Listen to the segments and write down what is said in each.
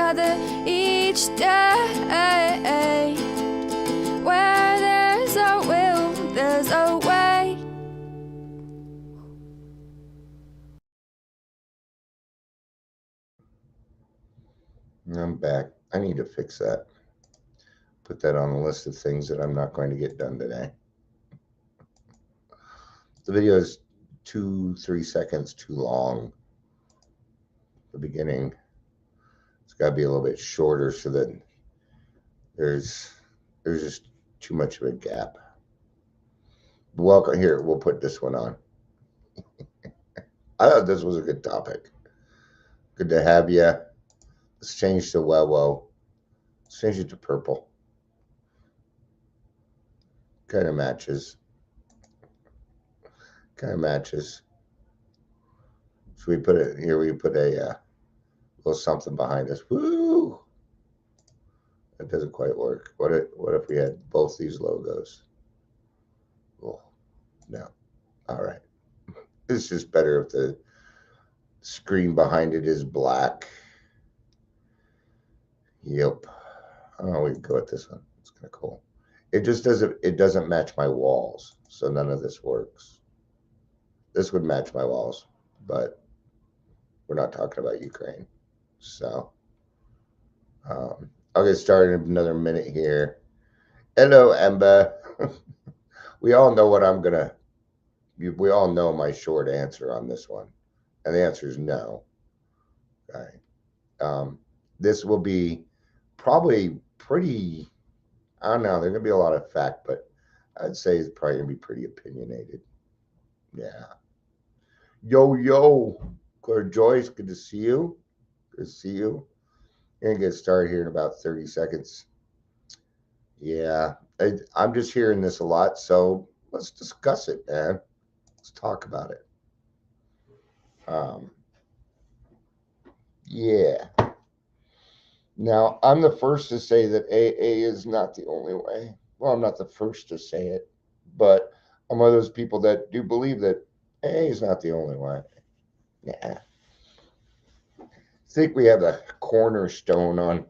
together each day. Where there's a will, there's a way. I'm back. I need to fix that. Put that on the list of things that I'm not going to get done today. The video is 2-3 seconds too long. The beginning, it's got to be a little bit shorter so that there's just too much of a gap. Welcome here. We'll put this one on. I thought this was a good topic. Good to have you. Let's change to Wewo. Let's change it to purple. Kind of matches. So we put it here. We put a little something behind us. Woo! That doesn't quite work. What if we had both these logos? Oh, no. All right. It's just better if the screen behind it is black. Yep. Oh, we can go with this one. It's kind of cool. It just doesn't match my walls, so none of this works. This would match my walls, but we're not talking about Ukraine. So I'll get started in another minute here. Hello, Ember. We all know we all know my short answer on this one. And the answer is no. Okay. This will be probably pretty, I don't know, there's going to be a lot of fact, but I'd say it's probably going to be pretty opinionated. Yeah. Yo, Claire Joyce, good to see you. Good to see you. We're going to get started here in about 30 seconds. Yeah, I'm just hearing this a lot, so let's discuss it, man. Let's talk about it. Yeah. Now, I'm the first to say that AA is not the only way. Well, I'm not the first to say it, but I'm one of those people that do believe that AA is not the only way. Yeah. I think we have a cornerstone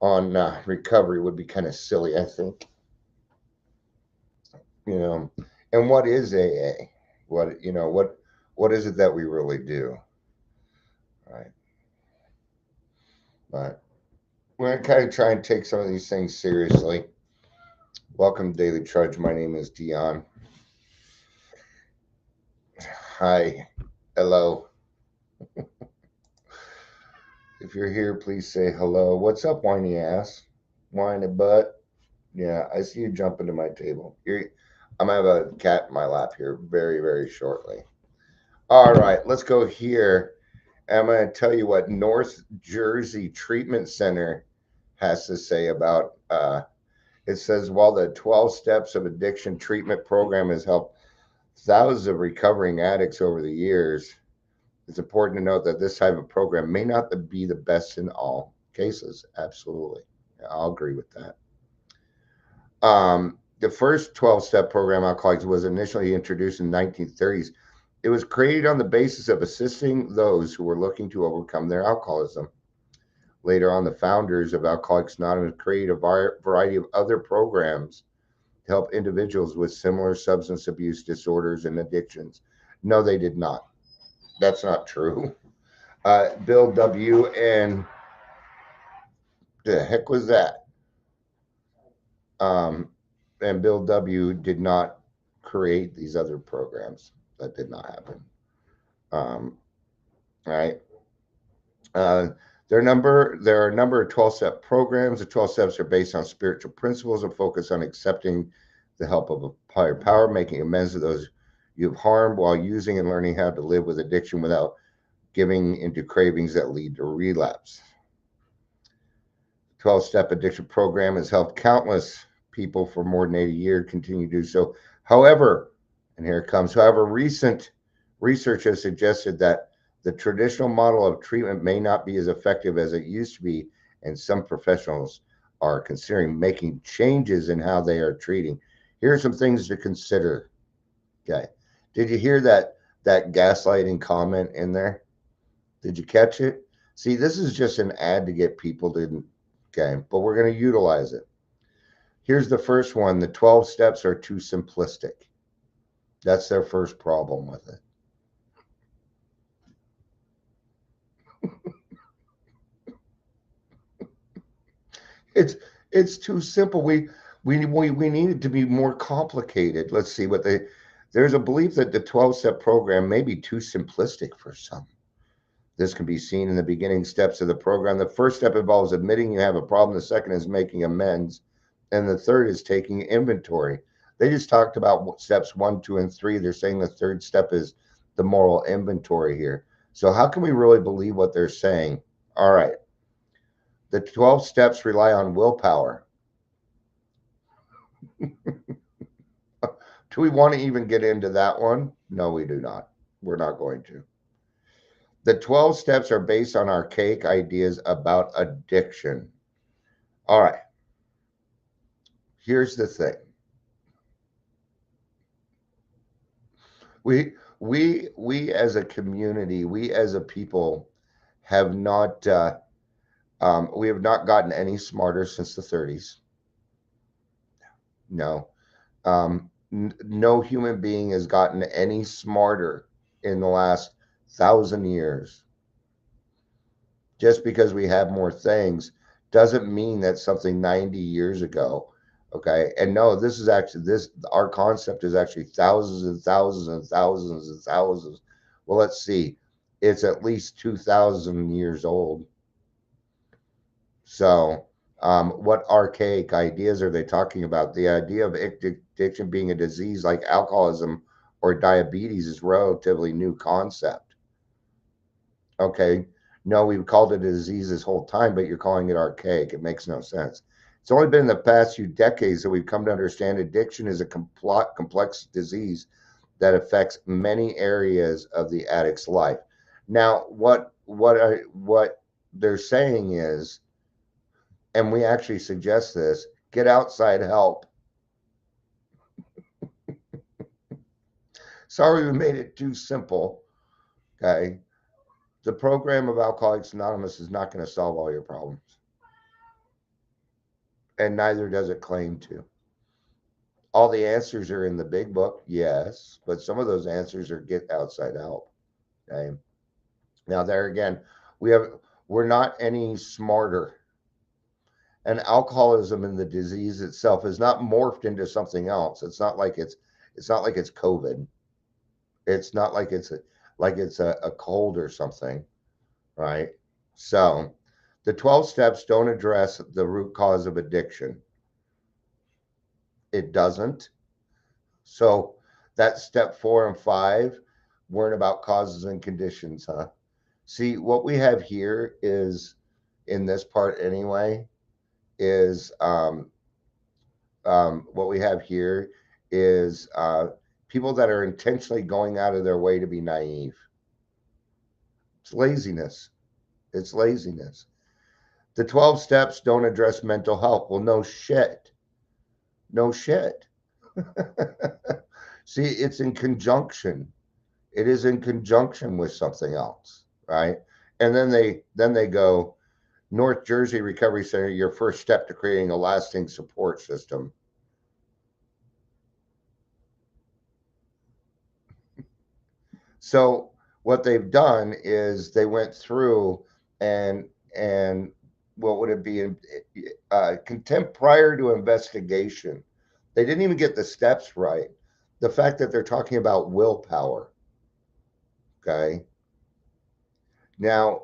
on recovery would be kind of silly, I think. And what is AA? What is it that we really do? Right. But we're going to kind of try and take some of these things seriously. Welcome, Daily Trudge. My name is Dion. Hi. Hello. If you're here, please say hello. What's up, whiny ass? Whiny butt. Yeah, I see you jumping to my table. I'm going to have a cat in my lap here very, very shortly. All right, let's go here. I'm going to tell you what North Jersey Treatment Center has to say about it. Says, while the 12 Steps of Addiction Treatment Program has helped thousands of recovering addicts over the years, it's important to note that this type of program may not be the best in all cases. Absolutely. I'll agree with that. The first 12-step program, Alcoholics, was initially introduced in the 1930s. It was created on the basis of assisting those who were looking to overcome their alcoholism. Later on, the founders of Alcoholics Anonymous created a variety of other programs to help individuals with similar substance abuse disorders and addictions. No, they did not. That's not true. Bill W. and the heck was that? And Bill W. did not create these other programs. That did not happen. Right. There are a number of 12-step programs. The 12 steps are based on spiritual principles and focus on accepting the help of a higher power, making amends to those you've harmed while using and learning how to live with addiction without giving into cravings that lead to relapse. 12-step addiction program has helped countless people for more than 80 years, continue to do so. However, and here it comes, recent research has suggested that the traditional model of treatment may not be as effective as it used to be, and some professionals are considering making changes in how they are treating. Here are some things to consider. Okay. Did you hear that gaslighting comment in there? Did you catch it? See, this is just an ad to get people to, okay, but we're going to utilize it. Here's the first one. The 12 steps are too simplistic. That's their first problem with it. It's too simple. We need it to be more complicated. Let's see what they. There's a belief that the 12-step program may be too simplistic for some. This can be seen in the beginning steps of the program. The first step involves admitting you have a problem. The second is making amends, and the third is taking inventory. They just talked about steps 1, 2, and 3. They're saying the third step is the moral inventory here. So how can we really believe what they're saying? All right. The 12 steps rely on willpower. Do we want to even get into that one? No, we do not. We're not going to. The 12 steps are based on archaic ideas about addiction. All right. Here's the thing. We as a community, we as a people have not we have not gotten any smarter since the 30s. No. No human being has gotten any smarter in the last 1,000 years. Just because we have more things doesn't mean that something 90 years ago, okay? And no, this is actually our concept is actually thousands and thousands and thousands and thousands. Well, let's see. It's at least 2,000 years old. So, what archaic ideas are they talking about? The idea of addiction being a disease like alcoholism or diabetes is relatively new concept. Okay. No, we've called it a disease this whole time, but you're calling it archaic. It makes no sense. It's only been in the past few decades that we've come to understand addiction is a complex disease that affects many areas of the addict's life. Now, what they're saying is, and we actually suggest this, get outside help. Sorry we made it too simple. Okay. The program of Alcoholics Anonymous is not going to solve all your problems. And neither does it claim to. All the answers are in the big book, yes, but some of those answers are get outside help. Okay. Now there again, we're not any smarter. And alcoholism and the disease itself is not morphed into something else. It's not like it's COVID. It's not like it's a cold or something, right? So the 12 steps don't address the root cause of addiction. It doesn't. So that step 4 and 5 weren't about causes and conditions, huh? See, what we have here is, in this part anyway, is what we have here is people that are intentionally going out of their way to be naive. It's laziness. It's laziness. The 12 steps don't address mental health. Well, no shit. No shit. See, it's in conjunction. It is in conjunction with something else, right? And then they go, North Jersey Recovery Center, your first step to creating a lasting support system. So what they've done is they went through and what would it be? Contempt prior to investigation. They didn't even get the steps right. The fact that they're talking about willpower. Okay. Now,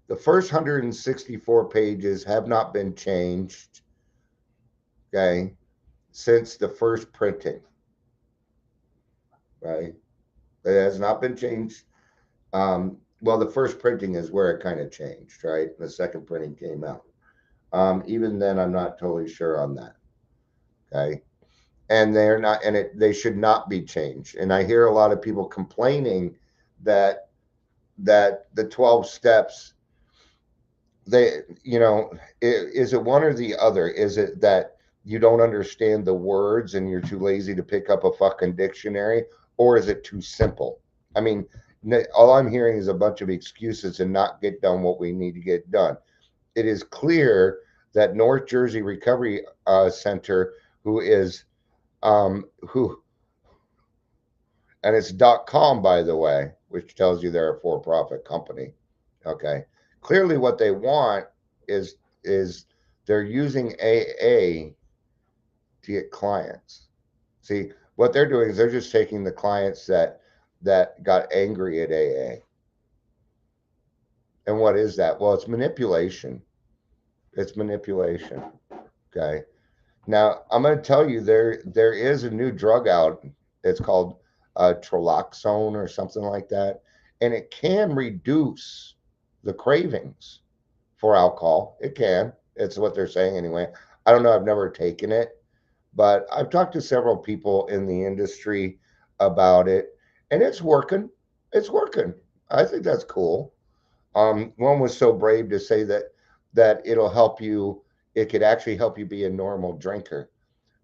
the first 164 pages have not been changed. Okay. Since the first printing. Right. It has not been changed. Well, the first printing is where it kind of changed, right? The second printing came out. Even then, I'm not totally sure on that. Okay. And they're not, and they should not be changed. And I hear a lot of people complaining that the 12 steps, is it one or the other? Is it that you don't understand the words and you're too lazy to pick up a fucking dictionary, or is it too simple? I mean, All I'm hearing is a bunch of excuses and not get done what we need to get done. It is clear that North Jersey Recovery Center, who is who, and it's .com, by the way, which tells you they're a for-profit company. Okay, clearly what they want is they're using AA to get clients. See, what they're doing is they're just taking the clients that got angry at AA. And what is that? Well, it's manipulation. It's manipulation. Okay. Now, I'm going to tell you there is a new drug out. It's called Traloxone or something like that, and it can reduce the cravings for alcohol. It can. It's what they're saying anyway. I don't know. I've never taken it, but I've talked to several people in the industry about it, and it's working. It's working. I think that's cool. One was so brave to say that it'll help you. It could actually help you be a normal drinker.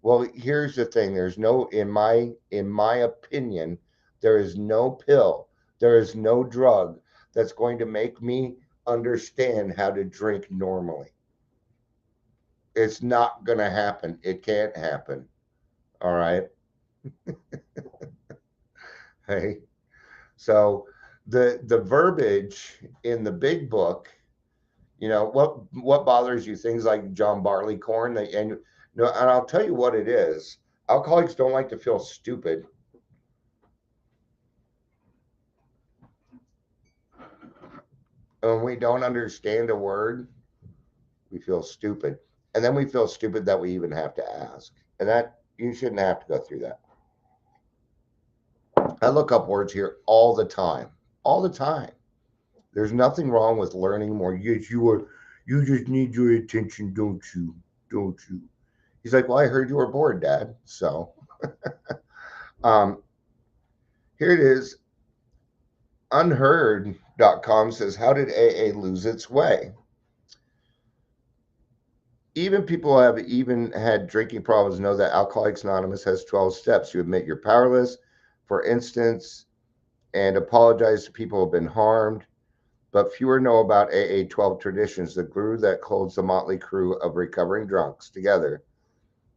Well, here's the thing. There's no, in my opinion, there is no pill, there is no drug that's going to make me understand how to drink normally. It's not going to happen. It can't happen. All right. Hey. So the verbiage in the big book, what bothers you? Things like John Barleycorn, and no, and I'll tell you what it is. Alcoholics don't like to feel stupid. When we don't understand a word, we feel stupid. And then we feel stupid that we even have to ask. And that you shouldn't have to go through that. I look up words here all the time. All the time. There's nothing wrong with learning more. Yes, you just need your attention, don't you? Don't you? He's like, well, I heard you were bored, Dad. So um, here it is. Unheard.com says, how did AA lose its way? Even people who have even had drinking problems know that Alcoholics Anonymous has 12 steps. You admit you're powerless, for instance, and apologize to people who have been harmed. But fewer know about AA 12 traditions, the glue that holds the motley crew of recovering drunks together.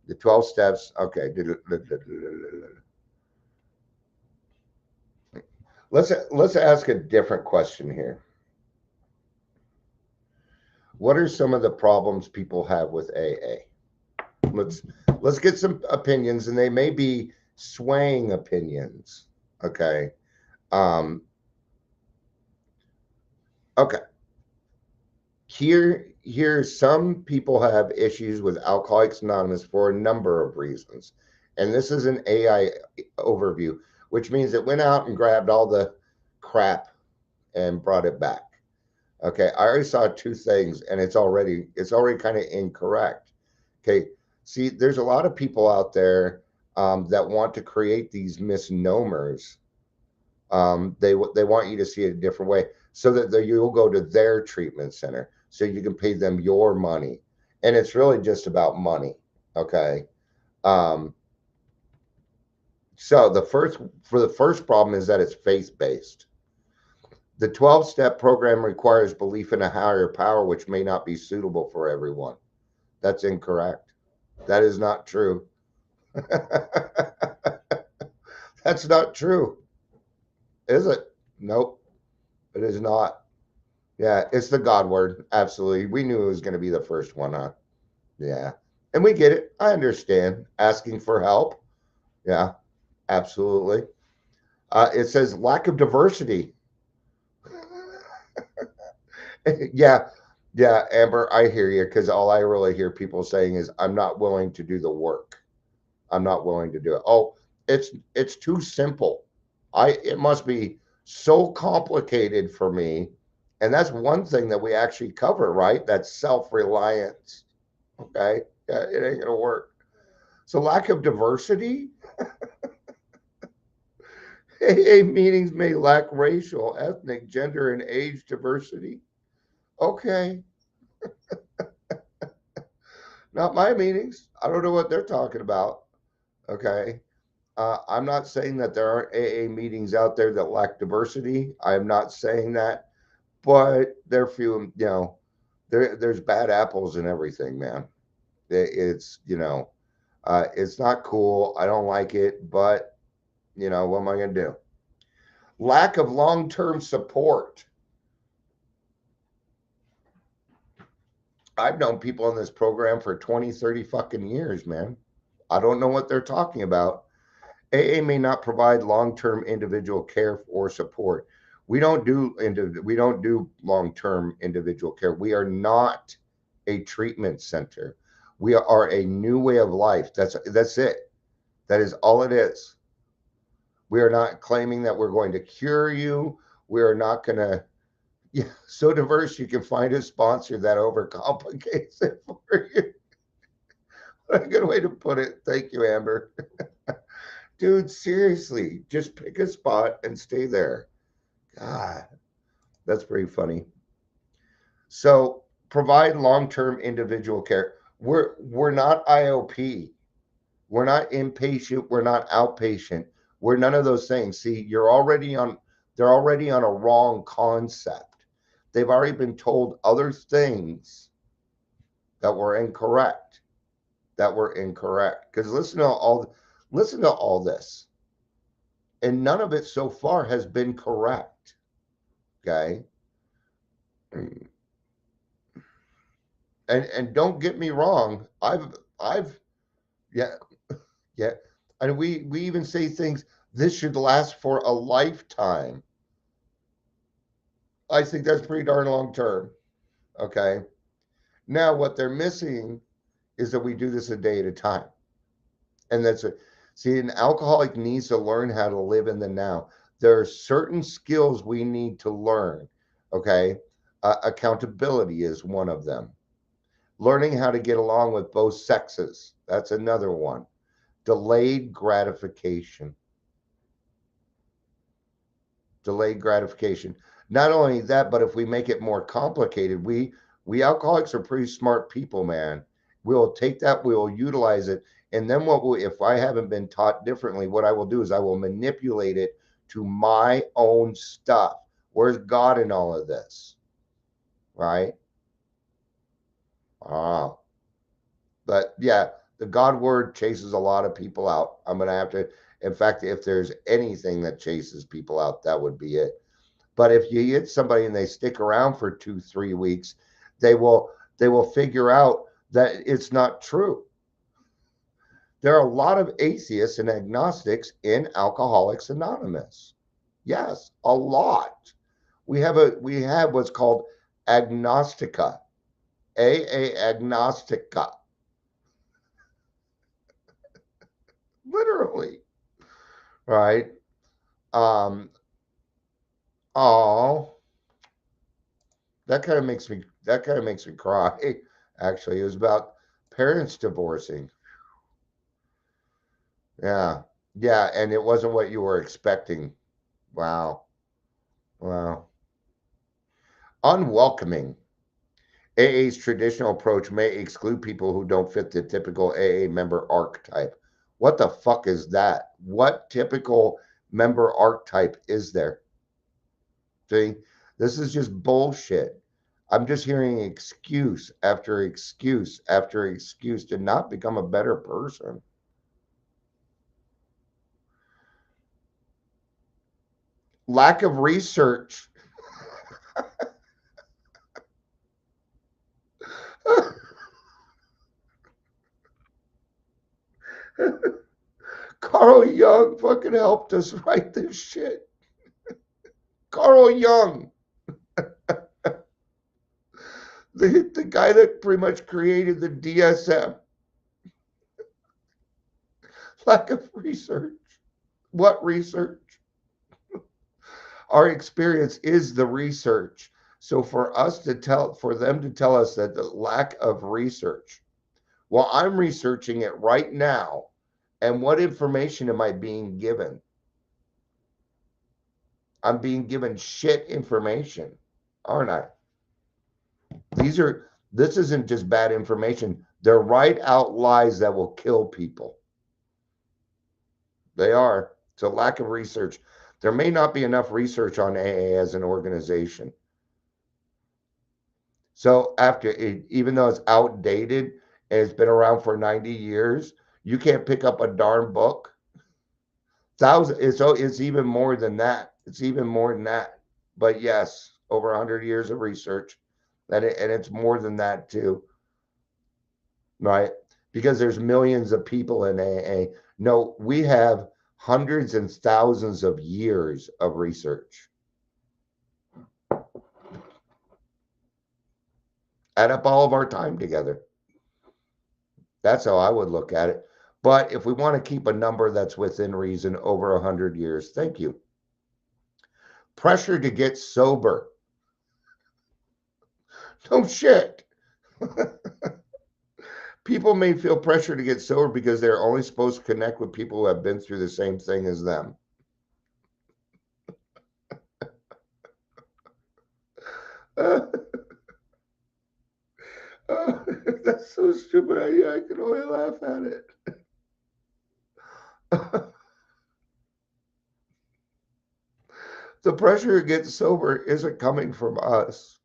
The 12 steps. Okay. Let's ask a different question here. What are some of the problems people have with AA? Let's get some opinions, and they may be swaying opinions. Okay. Okay. Here some people have issues with Alcoholics Anonymous for a number of reasons. And this is an AI overview, which means it went out and grabbed all the crap and brought it back. Okay, I already saw two things, and it's already kind of incorrect. Okay, see, there's a lot of people out there that want to create these misnomers. They want you to see it a different way, so that you'll go to their treatment center, so you can pay them your money, and it's really just about money. Okay, so the first problem is that it's faith based. The 12-step program requires belief in a higher power, which may not be suitable for everyone. That's incorrect. That is not true. That's not true. Is it? Nope. It is not. Yeah, it's the God word. Absolutely. We knew it was going to be the first one, huh? Yeah. And we get it. I understand. Asking for help. Yeah, absolutely. It says lack of diversity. Yeah, yeah, Amber, I hear you, because all I really hear people saying is, I'm not willing to do the work. I'm not willing to do it. Oh, it's too simple. It must be so complicated for me. And that's one thing that we actually cover, right? That's self-reliance. Okay. Yeah, it ain't gonna work. So lack of diversity. AA meetings may lack racial, ethnic, gender, and age diversity. Okay. Not my meetings. I don't know what they're talking about. Okay. I'm not saying that there aren't AA meetings out there that lack diversity. I'm not saying that, but they're few. There's bad apples and everything, man. It's it's not cool. I don't like it, but what am I gonna do? Lack of long-term support. I've known people in this program for 20, 30 fucking years, man. I don't know what they're talking about. AA may not provide long-term individual care or support. We don't do long-term individual care. We are not a treatment center. We are a new way of life. That's it. That is all it is. We are not claiming that we're going to cure you. We are not going to. Yeah, so diverse you can find a sponsor that overcomplicates it for you. What a good way to put it. Thank you, Amber. Dude, seriously, just pick a spot and stay there. God, that's pretty funny. So provide long-term individual care. We're not IOP. We're not inpatient. We're not outpatient. We're none of those things. See, they're already on a wrong concept. They've already been told other things that were incorrect. Because listen to all this. And none of it so far has been correct. Okay. And don't get me wrong, I've yeah, yeah. And we even say things, this should last for a lifetime. I think that's pretty darn long term. Okay. Now what they're missing is that we do this a day at a time. And see, an alcoholic needs to learn how to live in the now. There are certain skills we need to learn. Okay. Accountability is one of them. Learning how to get along with both sexes. That's another one. Delayed gratification. Delayed gratification. Not only that, but if we make it more complicated, we alcoholics are pretty smart people, man. We'll take that, we'll utilize it, and then if I haven't been taught differently, what I will do is I will manipulate it to my own stuff. Where's God in all of this? Right? Ah. But yeah, the God word chases a lot of people out. I'm going to have to, in fact, if there's anything that chases people out, that would be it. But if you hit somebody and they stick around for 2-3 weeks, they will figure out that it's not true. There are a lot of atheists and agnostics in Alcoholics Anonymous. Yes, a lot. We have what's called agnostica, AA agnostica. Literally, right? Oh, that kind of makes me cry. Actually, it was about parents divorcing. Yeah, yeah, and it wasn't what you were expecting. Wow, wow. Unwelcoming. AA's traditional approach may exclude people who don't fit the typical AA member archetype. What the fuck is that? What typical member archetype is there? See, this is just bullshit. I'm just hearing excuse after excuse after excuse to not become a better person. Lack of research. Carl Jung fucking helped us write this shit. Carl Jung, the guy that pretty much created the DSM. Lack of research. What research? Our experience is the research. So for them to tell us that the lack of research, well, I'm researching it right now. And what information am I being given? I'm being given shit information, aren't I? This isn't just bad information. They're right out lies that will kill people. They are. It's a lack of research. There may not be enough research on AA as an organization. So after it, even though it's outdated and it's been around for 90 years, you can't pick up a darn book. It's even more than that. It's even more than that. But yes, over 100 years of research, and it's more than that too, right? Because there's millions of people in AA. No, we have hundreds and thousands of years of research. Add up all of our time together. That's how I would look at it. But if we want to keep a number that's within reason, over 100 years, thank you. Pressure to get sober. No shit. People may feel pressure to get sober because they're only supposed to connect with people who have been through the same thing as them. That's so stupid. I can only laugh at it. The pressure to get sober isn't coming from us.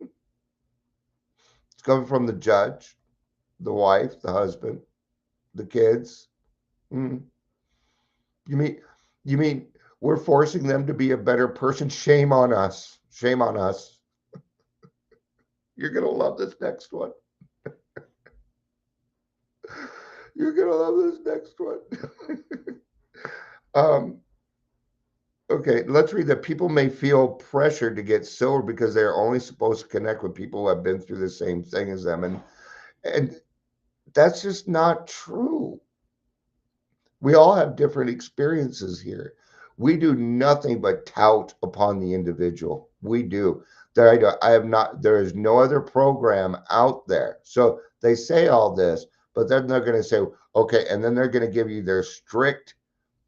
It's coming from the judge, the wife, the husband, the kids. Mm. You mean you mean we're forcing them to be a better person? Shame on us. Shame on us. You're gonna love this next one. You're gonna love this next one. um, okay, let's read that. People may feel pressured to get sober because they're only supposed to connect with people who have been through the same thing as them, and that's just not true. We all have different experiences here. We do nothing but tout upon the individual. We do. I have not, there is no other program out there. So they say all this, but then they're going to say, okay, and then they're going to give you their strict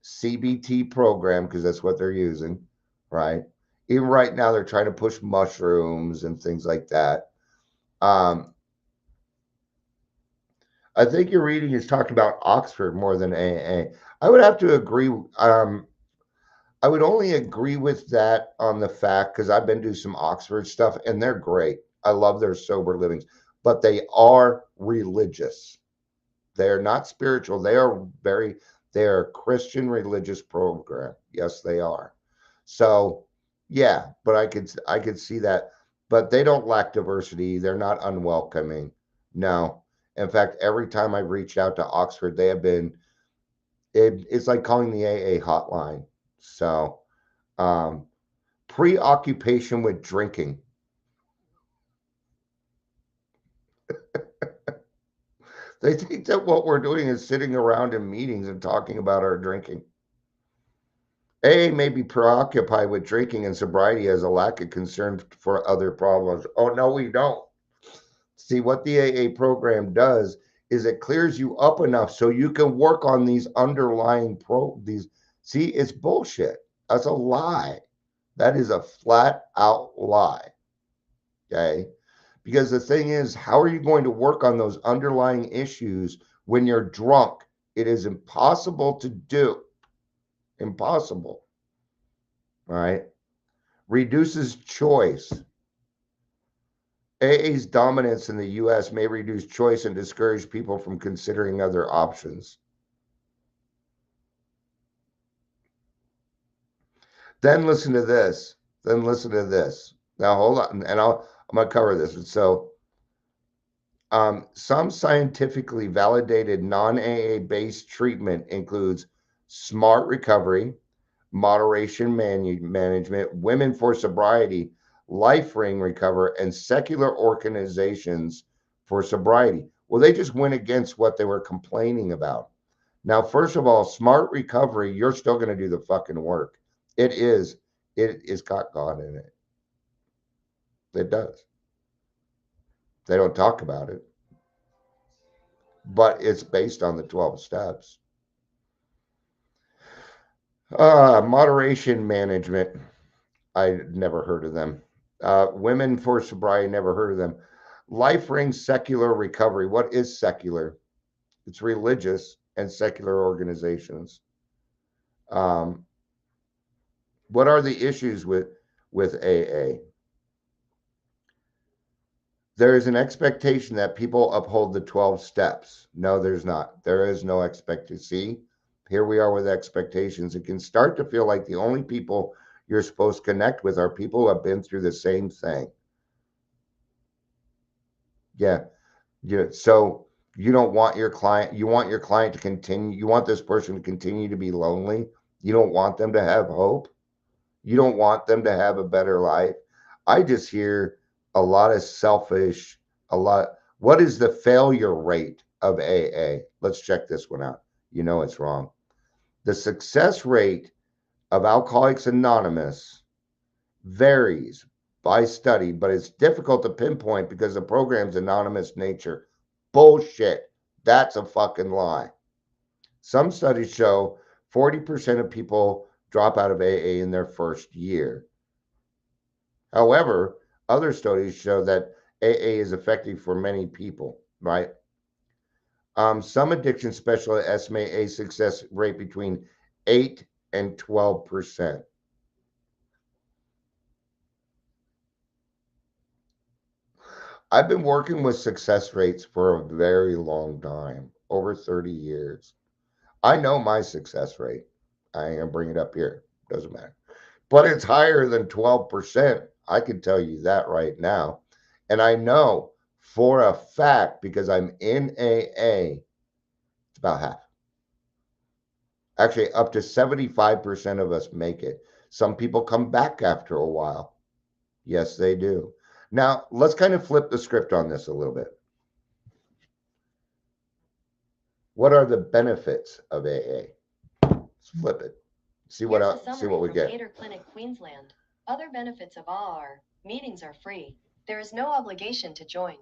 CBT program because that's what they're using, right? Even right now, they're trying to push mushrooms and things like that. Um, I think your reading is talking about Oxford more than AA. I would have to agree. I would only agree with that on the fact because I've been to some Oxford stuff and they're great. I love their sober livings, but they are religious. They're not spiritual. They're a Christian religious program. Yes, they are. So yeah, but I could see that. But they don't lack diversity. They're not unwelcoming. No. In fact, every time I've reached out to Oxford, they have been it's like calling the AA hotline. So um, preoccupation with drinking. They think that what we're doing is sitting around in meetings and talking about our drinking. AA may be preoccupied with drinking and sobriety as a lack of concern for other problems. Oh, no, we don't. See, what the AA program does is it clears you up enough so you can work on these underlying these. See, it's bullshit. That's a lie. That is a flat out lie. Okay. Because the thing is, how are you going to work on those underlying issues when you're drunk? It is impossible to do. Impossible. All right. Reduces choice. AA's dominance in the US may reduce choice and discourage people from considering other options. Then listen to this. Then listen to this. Now hold on, and I'm gonna cover this. So some scientifically validated non-AA based treatment includes smart recovery, moderation management, women for sobriety, life ring recover, and secular organizations for sobriety. Well, they just went against what they were complaining about. Now, first of all, smart recovery, you're still going to do the fucking work. It is. It is got God in it. It does. They don't talk about it, but it's based on the 12 steps. Moderation management. I never heard of them. Women for sobriety, never heard of them. Life ring secular recovery. What is secular? It's religious and secular organizations. Um, what are the issues with AA? There is an expectation that people uphold the 12 steps. No, there's not. There is no expectancy. Here we are with expectations. It can start to feel like the only people you're supposed to connect with are people who have been through the same thing. Yeah. Yeah. So you don't want your client, you want your client to continue, you want this person to continue to be lonely. You don't want them to have hope. You don't want them to have a better life. I just hear a lot of selfish, a lot. What is the failure rate of AA? Let's check this one out. You know it's wrong. The success rate of Alcoholics Anonymous varies by study, but it's difficult to pinpoint because the program's anonymous nature. Bullshit. That's a fucking lie. Some studies show 40% of people drop out of AA in their first year. However, other studies show that AA is effective for many people, right? Some addiction specialists estimate a success rate between 8 and 12%. I've been working with success rates for a very long time, over 30 years. I know my success rate. I ain't gonna bring it up here. Doesn't matter. But it's higher than 12%. I can tell you that right now. And I know for a fact, because I'm in AA, it's about half. Actually, up to 75% of us make it. Some people come back after a while. Yes, they do. Now, let's kind of flip the script on this a little bit. What are the benefits of AA? Let's flip it. See what we get. Cater Clinic, Queensland. Other benefits of AA are meetings are free. There is no obligation to join.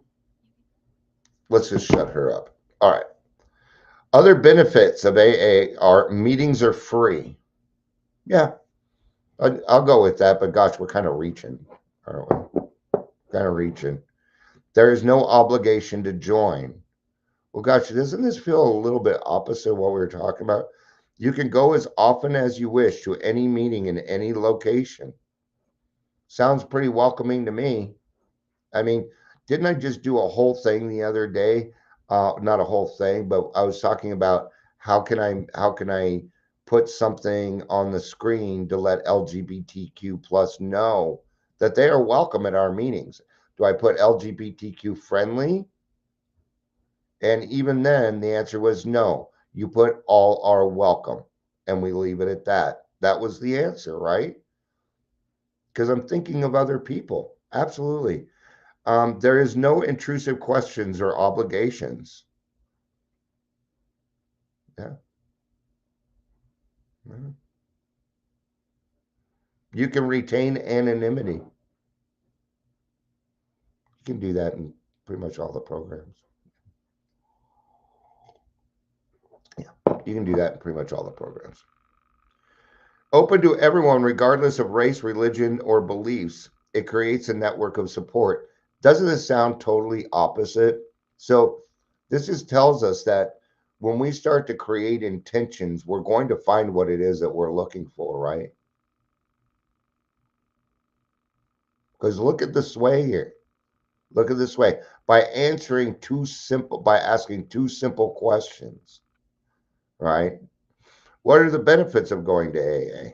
Let's just shut her up. All right. Other benefits of AA are meetings are free. Yeah, I'll go with that. But gosh, we're kind of reaching, aren't we? Kind of reaching. There is no obligation to join. Well, gosh, doesn't this feel a little bit opposite of what we were talking about? You can go as often as you wish to any meeting in any location. Sounds pretty welcoming to me. I mean, didn't I just do a whole thing the other day? Not a whole thing, but I was talking about how can I put something on the screen to let LGBTQ plus know that they are welcome at our meetings. Do I put LGBTQ friendly? And even then, the answer was no. You put all are welcome, and we leave it at that. That was the answer, right? Because I'm thinking of other people. Absolutely. There is no intrusive questions or obligations. Yeah. You can retain anonymity. You can do that in pretty much all the programs. Yeah, you can do that in pretty much all the programs. Open to everyone, regardless of race, religion, or beliefs. It creates a network of support. Doesn't it sound totally opposite? So this just tells us that when we start to create intentions, we're going to find what it is that we're looking for, right? Because look at the sway here. Look at this way. By asking two simple questions, right? What are the benefits of going to AA?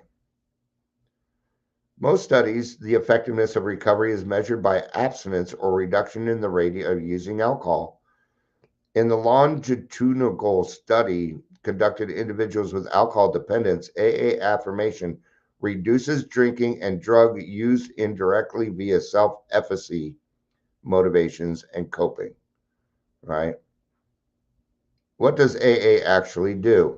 Most studies, the effectiveness of recovery is measured by abstinence or reduction in the rate of using alcohol. In the longitudinal study conducted individuals with alcohol dependence, AA affirmation reduces drinking and drug use indirectly via self-efficacy, motivations, and coping, right? What does AA actually do?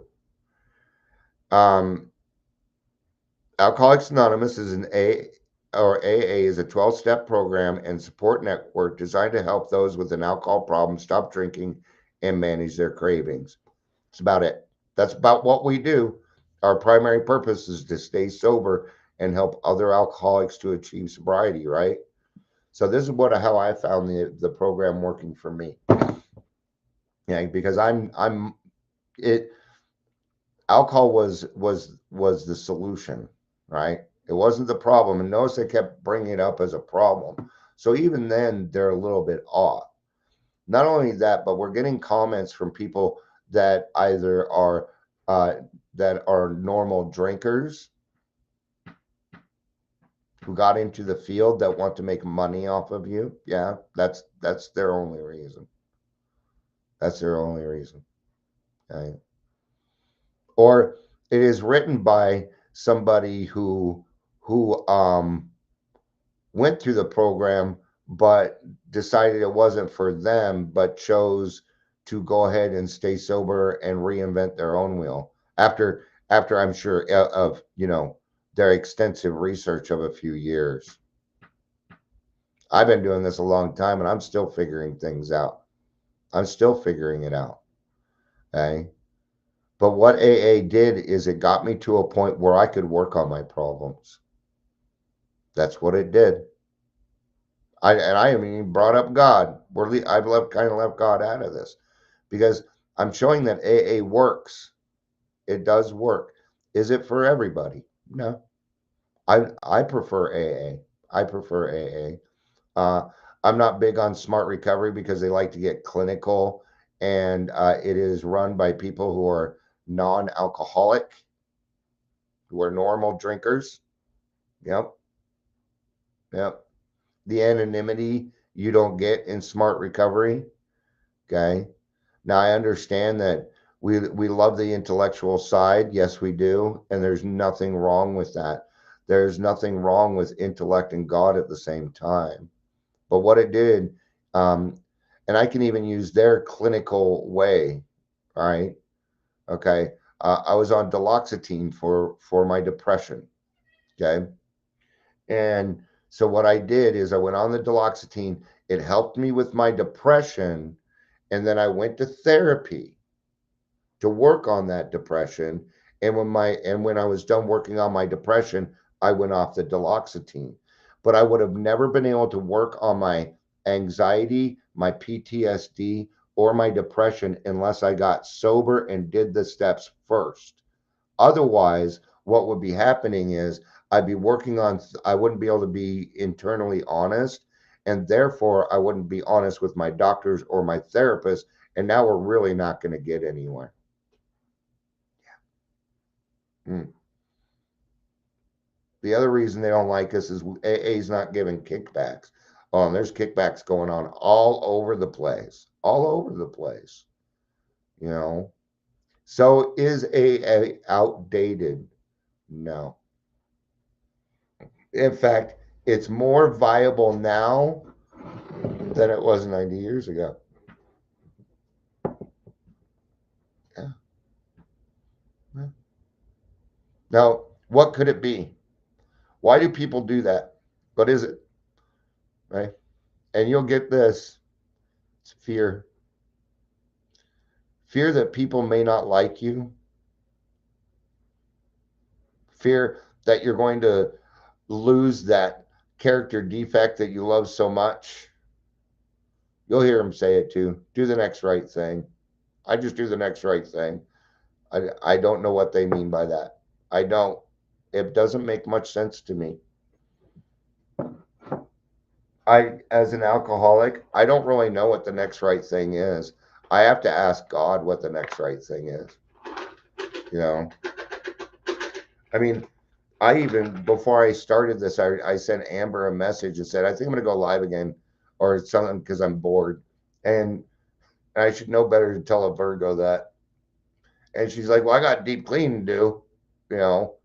Alcoholics Anonymous is AA is a 12-step program and support network designed to help those with an alcohol problem stop drinking and manage their cravings. That's about it. That's about what we do. Our primary purpose is to stay sober and help other alcoholics to achieve sobriety, right? So this is how I found the program working for me. Yeah, because I'm it alcohol was the solution, right? It wasn't the problem. And notice they kept bringing it up as a problem. So even then, they're a little bit off. Not only that, but we're getting comments from people that either are uh, that are normal drinkers who got into the field that want to make money off of you. Yeah, that's their only reason. That's their only reason. Okay? Or it is written by somebody who went through the program but decided it wasn't for them, but chose to go ahead and stay sober and reinvent their own wheel after I'm sure of their extensive research of a few years. I've been doing this a long time and I'm still figuring things out. I'm still figuring it out. Okay. But what AA did is it got me to a point where I could work on my problems. That's what it did. I haven't even brought up God. I've kind of left God out of this because I'm showing that AA works. It does work. Is it for everybody? No. I prefer AA. I prefer AA. I'm not big on smart recovery because they like to get clinical, and it is run by people who are non-alcoholic, who are normal drinkers. Yep, yep. The anonymity you don't get in smart recovery. Okay. Now I understand that we love the intellectual side. Yes, we do, and there's nothing wrong with that. There's nothing wrong with intellect and God at the same time. But what it did, um, and I can even use their clinical way, all right? Okay. I was on duloxetine for my depression. Okay. And so what I did is I went on the duloxetine. It helped me with my depression, and then I went to therapy to work on that depression. And when I was done working on my depression, I went off the duloxetine. But I would have never been able to work on my anxiety, my PTSD, or my depression unless I got sober and did the steps first. Otherwise, what would be happening is I wouldn't be able to be internally honest, and therefore I wouldn't be honest with my doctors or my therapist, and now we're really not going to get anywhere. Hmm. The other reason they don't like us is AA is not giving kickbacks. Oh, and there's kickbacks going on all over the place, all over the place, you know. So is AA outdated? No. In fact, it's more viable now than it was 90 years ago. Yeah. Yeah. Now, what could it be? Why do people do that? What is it? Right? And you'll get this. It's fear. Fear that people may not like you. Fear that you're going to lose that character defect that you love so much. You'll hear them say it too. Do the next right thing. I just do the next right thing. I don't know what they mean by that. I don't. It doesn't make much sense to me. As an alcoholic, I don't really know what the next right thing is. I have to ask God what the next right thing is. You know, I mean, I even before I started this, I sent Amber a message and said, I think I'm going to go live again or something because I'm bored. And I should know better to tell a Virgo that. And she's like, well, I got deep cleaning to do, you know.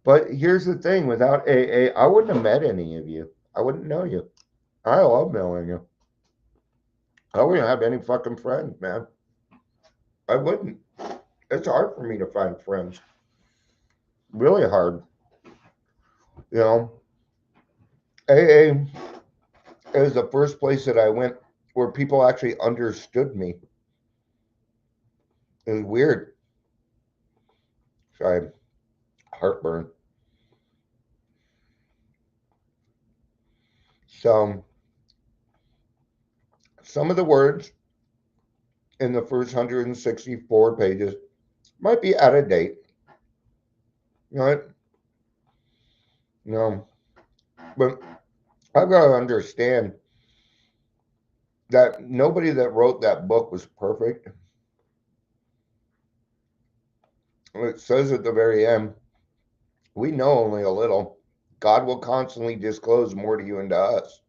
But here's the thing without AA, I wouldn't have met any of you. I wouldn't know you. I love knowing you. I wouldn't have any fucking friends, man. I wouldn't. It's hard for me to find friends. Really hard. You know, AA is the first place that I went where people actually understood me. It was weird. Sorry, heartburn. So, some of the words in the first 164 pages might be out of date. You know what? No, but I've got to understand that nobody that wrote that book was perfect. It says at the very end, we know only a little. God will constantly disclose more to you and to us.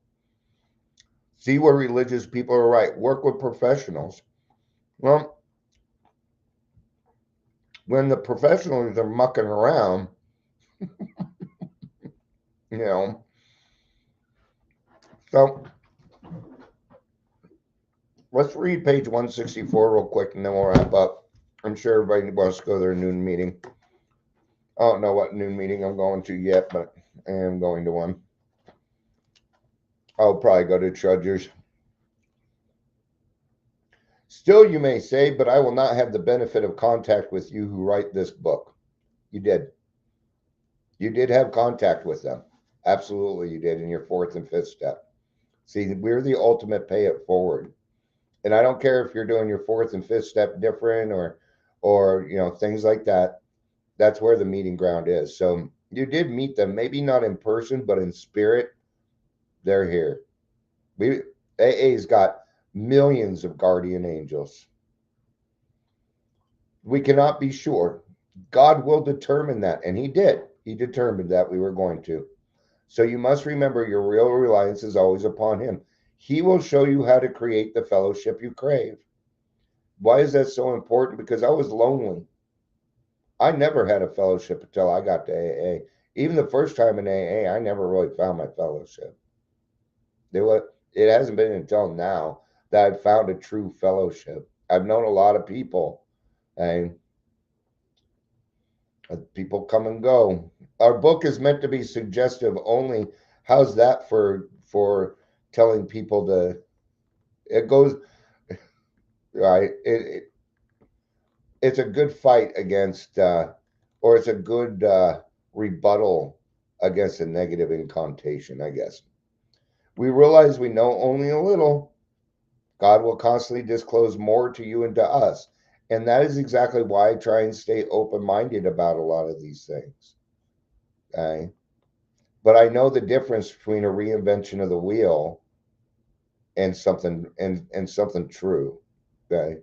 See where religious people are right. Work with professionals. Well, when the professionals are mucking around, you know, so let's read page 164 real quick and then we'll wrap up. I'm sure everybody wants to go to their noon meeting. I don't know what noon meeting I'm going to yet, but I am going to one. I'll probably go to Trudger's. Still, you may say, but I will not have the benefit of contact with you who write this book. You did. You did have contact with them. Absolutely, you did in your fourth and fifth step. See, we're the ultimate pay it forward. And I don't care if you're doing your fourth and fifth step different or things like that. That's where the meeting ground is. So you did meet them, maybe not in person, but in spirit. They're here. AA's got millions of guardian angels. We cannot be sure. God will determine that, and he did. He determined that we were going to. So you must remember your real reliance is always upon him. He will show you how to create the fellowship you crave. Why is that so important? Because I was lonely. I never had a fellowship until I got to AA. Even the first time in AA, I never really found my fellowship. It hasn't been until now that I've found a true fellowship. I've known a lot of people, and people come and go. Our book is meant to be suggestive only. How's that for telling people to? It goes right. It's a good fight against, or it's a good rebuttal against a negative incantation, I guess. We realize we know only a little. God will constantly disclose more to you and to us. And that is exactly why I try and stay open minded about a lot of these things. Okay. But I know the difference between a reinvention of the wheel and something true. Okay.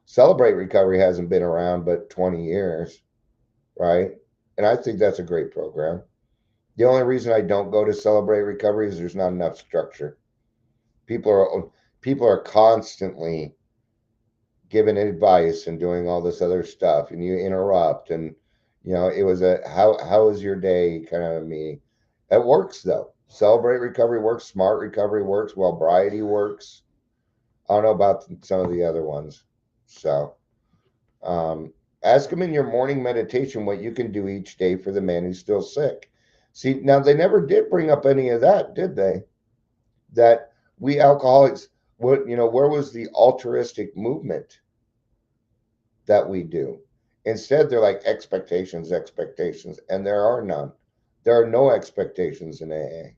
Celebrate Recovery hasn't been around but 20 years, right? And I think that's a great program. The only reason I don't go to Celebrate Recovery is there's not enough structure. People are constantly giving advice and doing all this other stuff, and you interrupt, and it was a how was your day kind of a meeting. It works though. Celebrate Recovery works. Smart Recovery works. Wellbriety works. I don't know about some of the other ones. So ask him in your morning meditation what you can do each day for the man who's still sick. See, now they never did bring up any of that, did they? That we alcoholics, where was the altruistic movement that we do? Instead, they're like expectations, and there are none. There are no expectations in AA.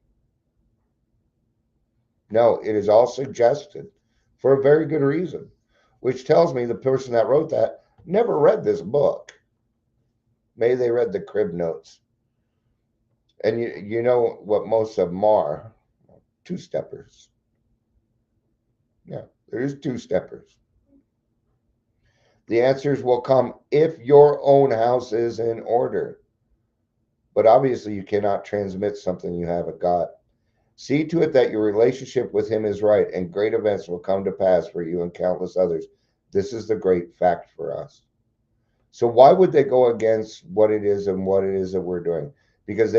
No, it is all suggested for a very good reason, which tells me the person that wrote that never read this book. Maybe they read the crib notes. And you know what most of them are? Two-steppers. Yeah, there's two-steppers. The answers will come if your own house is in order. But obviously you cannot transmit something you haven't got. See to it that your relationship with him is right, and great events will come to pass for you and countless others. This is the great fact for us. So why would they go against what it is and what it is that we're doing? Because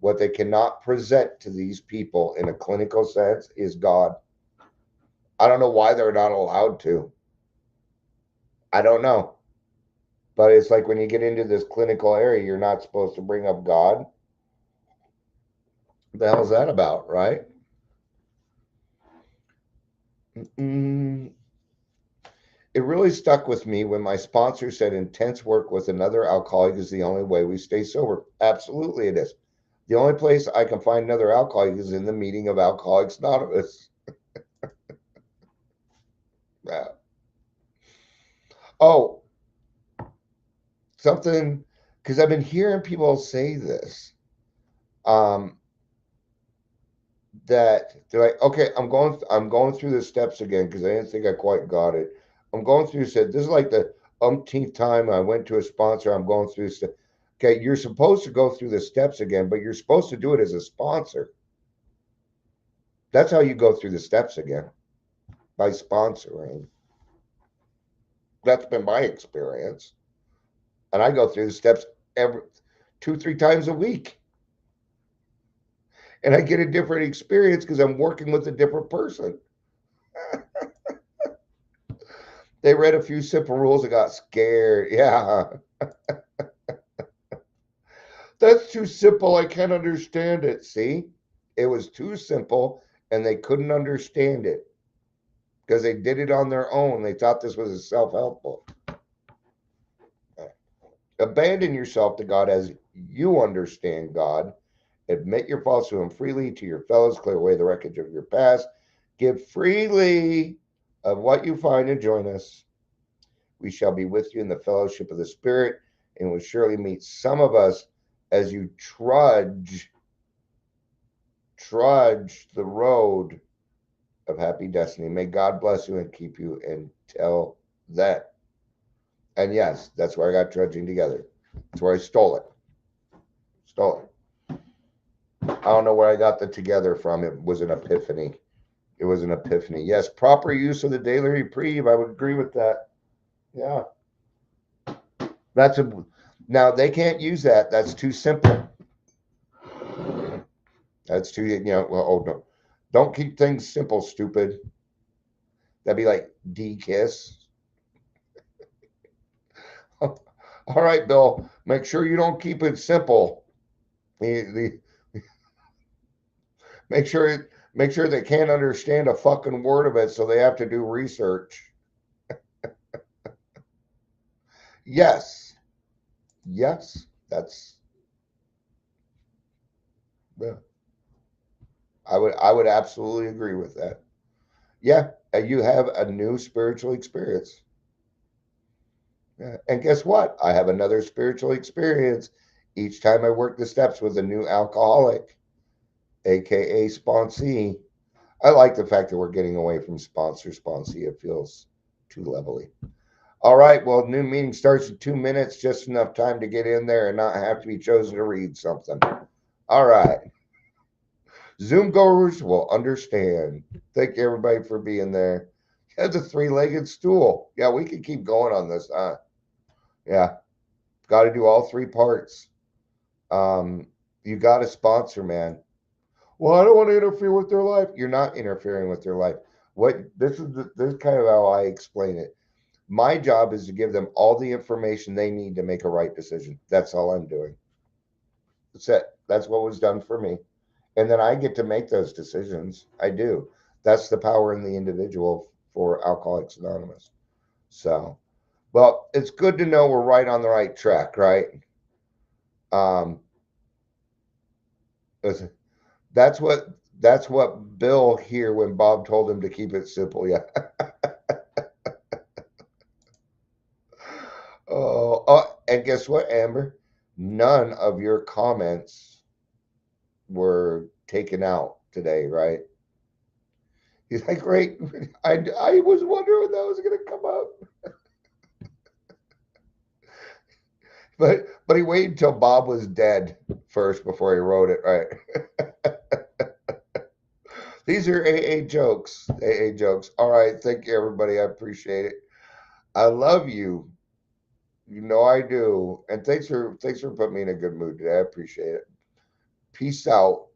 what they cannot present to these people in a clinical sense is God. I don't know why they're not allowed to. I don't know. But it's like when you get into this clinical area, you're not supposed to bring up God. What the hell is that about, right? It really stuck with me when my sponsor said intense work with another alcoholic is the only way we stay sober. Absolutely it is. The only place I can find another alcoholic is in the meeting of Alcoholics Anonymous. Oh, something, because I've been hearing people say this. That they're like, okay, I'm going through the steps again because I didn't think I quite got it. I'm going through. Said this is like the umpteenth time I went to a sponsor. I'm going through the Okay, you're supposed to go through the steps again, but you're supposed to do it as a sponsor. That's how you go through the steps again, by sponsoring. That's been my experience, and I go through the steps every 2, 3 times a week, and I get a different experience because I'm working with a different person. They read a few simple rules and got scared. Yeah, that's too simple. I can't understand it. See, it was too simple and they couldn't understand it because they did it on their own. They thought this was a self help book. Abandon yourself to God as you understand God. Admit your faults to Him freely to your fellows. Clear away the wreckage of your past. Give freely of what you find and join us. We shall be with you in the fellowship of the Spirit, and will surely meet some of us as you trudge the road of happy destiny. May God bless you and keep you until then. And yes, that's where I got Trudging Together. That's where I stole it. I don't know where I got the together from. It was an epiphany. It was an epiphany. Yes, proper use of the daily reprieve. I would agree with that. Yeah. Now they can't use that. That's too simple. That's too, well, oh no. Don't keep things simple, stupid. That'd be like D-kiss. All right, Bill. Make sure you don't keep it simple. Make sure they can't understand a fucking word of it, so they have to do research. Yes. That's yeah. I would absolutely agree with that. Yeah, you have a new spiritual experience. Yeah. And guess what? I have another spiritual experience each time I work the steps with a new alcoholic, aka sponsee. I like the fact that we're getting away from sponsee. It feels too levelly. All right, well, new meeting starts in 2 minutes, just enough time to get in there and not have to be chosen to read something. All right. Zoom goers will understand. Thank you, everybody, for being there. That's a three-legged stool. Yeah, we can keep going on this, huh? Yeah, got to do all three parts. You got to sponsor, man. Well, I don't want to interfere with their life. You're not interfering with their life. This is kind of how I explain it. My job is to give them all the information they need to make a right decision. That's all I'm doing. That's it. That's what was done for me. And then I get to make those decisions. I do. That's the power in the individual for Alcoholics Anonymous. So, well, it's good to know we're right on the right track, right? Listen, that's what Bill here when Bob told him to keep it simple. Yeah. Oh, and guess what, Amber? None of your comments were taken out today, right? He's like, great. I was wondering when that was going to come up. But he waited until Bob was dead first before he wrote it, right? These are AA jokes. AA jokes. All right. Thank you, everybody. I appreciate it. I love you. You know I do. And thanks for putting me in a good mood today. I appreciate it. Peace out.